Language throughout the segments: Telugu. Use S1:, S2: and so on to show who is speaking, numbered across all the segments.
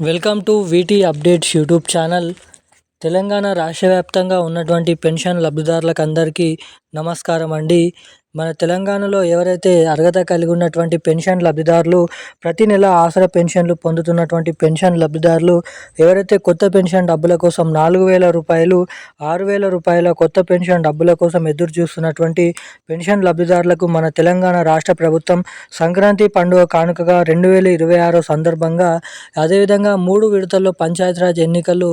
S1: Welcome to వీటీ updates YouTube channel. Telangana రాష్ట్ర వ్యాప్తంగా ఉన్నటువంటి పెన్షన్ లబ్ధిదారులకు అందరికీ నమస్కారం అండి. మన తెలంగాణలో ఎవరైతే అర్హత కలిగి ఉన్నటువంటి పెన్షన్ లబ్ధిదారులు, ప్రతి నెల ఆసరా పెన్షన్లు పొందుతున్నటువంటి పెన్షన్ లబ్ధిదారులు, ఎవరైతే కొత్త పెన్షన్ డబ్బుల కోసం 4,000 రూపాయలు, 6,000 రూపాయల కొత్త పెన్షన్ డబ్బుల కోసం ఎదురు చూస్తున్నటువంటి పెన్షన్ లబ్ధిదారులకు మన తెలంగాణ రాష్ట్ర ప్రభుత్వం సంక్రాంతి పండుగ కానుకగా 2026 సందర్భంగా, అదేవిధంగా 3 విడతల్లో పంచాయతీరాజ్ ఎన్నికలు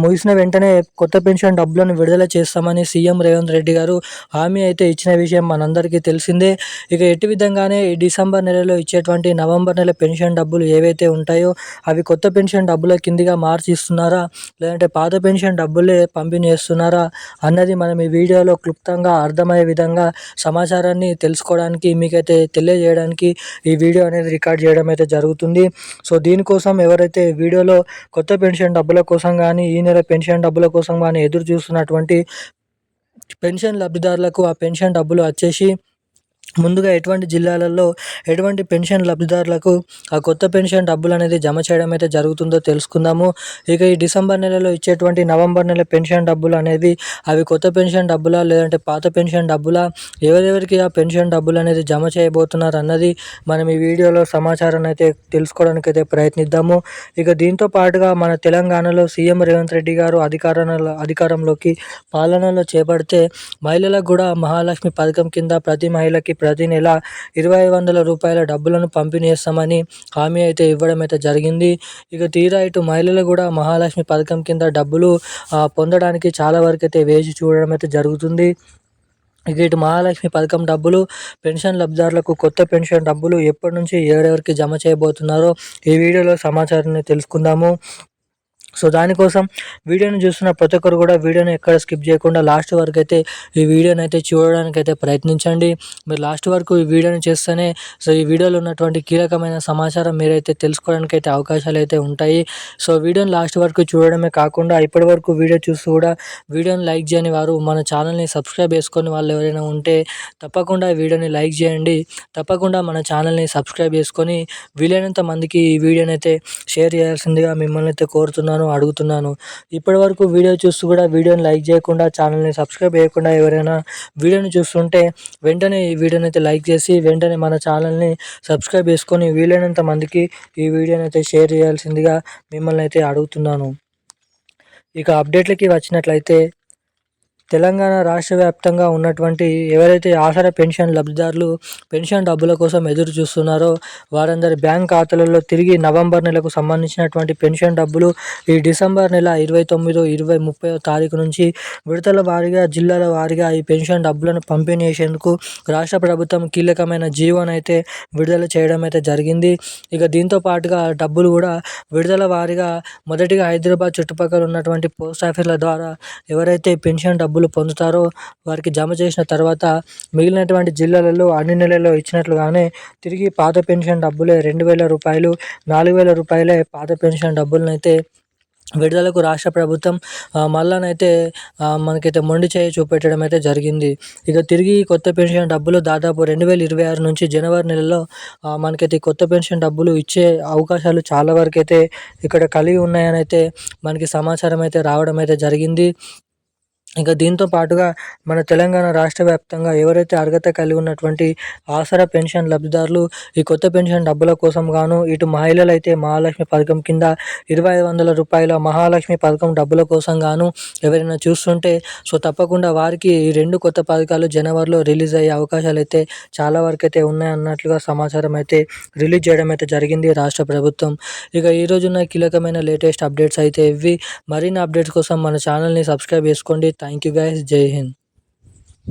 S1: ముగిసిన వెంటనే కొత్త పెన్షన్ డబ్బులను విడుదల చేస్తామని సీఎం రేవంత్ రెడ్డి గారు హామీ అయితే ఇచ్చిన విషయం మనందరికీ తెలిసిందే. ఇక ఎట్టి విధంగానే ఈ డిసెంబర్ నెలలో ఇచ్చేటువంటి నవంబర్ నెల పెన్షన్ డబ్బులు ఏవైతే ఉంటాయో అవి కొత్త పెన్షన్ డబ్బుల కిందిగా మార్చి ఇస్తున్నారా, లేదంటే పాత పెన్షన్ డబ్బులే పంపిణీ చేస్తున్నారా అన్నది మనం ఈ వీడియోలో క్లుప్తంగా అర్థమయ్యే విధంగా సమాచారాన్ని తెలుసుకోవడానికి, మీకైతే తెలియజేయడానికి ఈ వీడియో అనేది రికార్డ్ చేయడం అయితే జరుగుతుంది. సో దీనికోసం ఎవరైతే వీడియోలో కొత్త పెన్షన్ డబ్బుల కోసం కానీ, ఈ నెల పెన్షన్ డబ్బుల కోసం కానీ ఎదురు చూస్తున్నటువంటి పెన్షన్ లబ్ధిదారులకు ఆ పెన్షన్ డబ్బులు వచ్చేసి ముందుగా ఎటువంటి జిల్లాలలో ఎటువంటి పెన్షన్ లబ్ధిదారులకు ఆ కొత్త పెన్షన్ డబ్బులు అనేది జమ చేయడం అయితే జరుగుతుందో తెలుసుకుందాము. ఇక ఈ డిసెంబర్ నెలలో ఇచ్చేటువంటి నవంబర్ నెల పెన్షన్ డబ్బులు అనేవి అవి కొత్త పెన్షన్ డబ్బులా, లేదంటే పాత పెన్షన్ డబ్బులా, ఎవరెవరికి ఆ పెన్షన్ డబ్బులు అనేది జమ చేయబోతున్నారు అన్నది మనం ఈ వీడియోలో సమాచారాన్ని అయితే తెలుసుకోవడానికి అయితే ప్రయత్నిద్దాము. ఇక దీంతో పాటుగా మన తెలంగాణలో సీఎం రేవంత్ రెడ్డి గారు అధికారంలోకి పాలనలో చేపడితే మహిళలకు కూడా మహాలక్ష్మి పథకం కింద ప్రతి మహిళకి ప్రతి నెల 2,500 రూపాయల డబ్బులను పంపిణీ చేస్తామని హామీ అయితే ఇవ్వడం అయితే జరిగింది. ఇక తీరా ఇటు మహిళలు కూడా మహాలక్ష్మి పథకం కింద డబ్బులు పొందడానికి చాలా వరకు అయితే వేచి చూడడం అయితే జరుగుతుంది. ఇక ఇటు మహాలక్ష్మి పథకం డబ్బులు, పెన్షన్ లబ్ధిదారులకు కొత్త పెన్షన్ డబ్బులు ఎప్పటి నుంచి ఎవరెవరికి జమ చేయబోతున్నారో ఈ వీడియోలో సమాచారాన్ని తెలుసుకుందాము. సో దానికోసం వీడియోని చూస్తున్న ప్రతి ఒక్కరు కూడా వీడియోని ఎక్కడ స్కిప్ చేయకుండా లాస్ట్ వరకు అయితే ఈ వీడియోని అయితే చూడడానికి అయితే ప్రయత్నించండి. మీరు లాస్ట్ వరకు ఈ వీడియోని చేస్తేనే సో ఈ వీడియోలో ఉన్నటువంటి కీలకమైన సమాచారం మీరైతే తెలుసుకోవడానికి అయితే అవకాశాలు అయితే ఉంటాయి. సో వీడియోని లాస్ట్ వరకు చూడడమే కాకుండా ఇప్పటి వరకు వీడియో చూస్తూ కూడా వీడియోని లైక్ చేయని వారు, మన ఛానల్ని సబ్స్క్రైబ్ చేసుకొని వాళ్ళు ఎవరైనా ఉంటే తప్పకుండా ఈ వీడియోని లైక్ చేయండి. తప్పకుండా మన ఛానల్ని సబ్స్క్రైబ్ చేసుకొని వీలైనంత మందికి ఈ వీడియోని అయితే షేర్ చేయాల్సిందిగా మిమ్మల్ని అయితే కోరుతున్నాను, అడుగుతున్నాను. ఇప్పటి వరకు వీడియో చూస్తూ కూడా వీడియోని లైక్ చేయకుండా, ఛానల్ని సబ్స్క్రైబ్ చేయకుండా ఎవరైనా వీడియోని చూస్తుంటే వెంటనే ఈ వీడియోని అయితే లైక్ చేసి వెంటనే మన ఛానల్ని సబ్స్క్రైబ్ చేసుకొని వీలైనంత మందికి ఈ వీడియోని అయితే షేర్ చేయాల్సిందిగా మిమ్మల్ని అయితే అడుగుతున్నాను. ఇక అప్డేట్లకి వచ్చినట్లయితే తెలంగాణ రాష్ట్ర వ్యాప్తంగా ఉన్నటువంటి ఎవరైతే ఆసరా పెన్షన్ లబ్ధిదారులు పెన్షన్ డబ్బుల కోసం ఎదురు చూస్తున్నారో వారందరి బ్యాంక్ ఖాతాలలో తిరిగి నవంబర్ నెలకు సంబంధించినటువంటి పెన్షన్ డబ్బులు ఈ డిసెంబర్ నెల 29, 20, 30వ తారీఖు నుంచి విడతల వారీగా, జిల్లాల వారీగా ఈ పెన్షన్ డబ్బులను పంపిణీ చేసేందుకు రాష్ట్ర ప్రభుత్వం కీలకమైన జీవోను అయితే విడుదల చేయడం అయితే జరిగింది. ఇక దీంతో పాటుగా డబ్బులు కూడా విడుదల వారీగా మొదటిగా హైదరాబాద్ చుట్టుపక్కల ఉన్నటువంటి పోస్ట్ ఆఫీసుల ద్వారా ఎవరైతే పెన్షన్ డబ్బులు పొందుతారో వారికి జమ చేసిన తర్వాత మిగిలినటువంటి జిల్లాలలో అన్ని నెలల్లో ఇచ్చినట్లుగానే తిరిగి పాత పెన్షన్ డబ్బులే 2,000 రూపాయలు, 4,000 రూపాయలే పాత పెన్షన్ డబ్బులను అయితే విడుదలకు రాష్ట్ర ప్రభుత్వం మళ్ళానైతే మనకైతే మొండి చేయి చూపెట్టడం అయితే జరిగింది. ఇక తిరిగి కొత్త పెన్షన్ డబ్బులు దాదాపు 2026 నుంచి జనవరి నెలలో మనకైతే కొత్త పెన్షన్ డబ్బులు ఇచ్చే అవకాశాలు చాలా వరకు అయితే ఇక్కడ కలిగి ఉన్నాయని అయితే మనకి సమాచారం అయితే రావడం అయితే జరిగింది. ఇక దీంతో పాటుగా మన తెలంగాణ రాష్ట్ర వ్యాప్తంగా ఎవరైతే అర్హత కలిగి ఉన్నటువంటి ఆసరా పెన్షన్ లబ్ధిదారులు ఈ కొత్త పెన్షన్ డబ్బుల కోసం గాను, ఇటు మహిళలు అయితే మహాలక్ష్మి పథకం కింద 2,500 రూపాయల మహాలక్ష్మి పథకం డబ్బుల కోసం గాను ఎవరైనా చూస్తుంటే సో తప్పకుండా వారికి ఈ 2 కొత్త పథకాలు జనవరిలో రిలీజ్ అయ్యే అవకాశాలు అయితే చాలా వరకు అయితే ఉన్నాయన్నట్లుగా సమాచారం అయితే రిలీజ్ చేయడం అయితే జరిగింది రాష్ట్ర ప్రభుత్వం. ఇక ఈరోజున్న కీలకమైన లేటెస్ట్ అప్డేట్స్ అయితే ఇవి. మరిన్ని అప్డేట్స్ కోసం మన ఛానల్ని సబ్స్క్రైబ్ చేసుకోండి. Thank you guys. జై హింద్.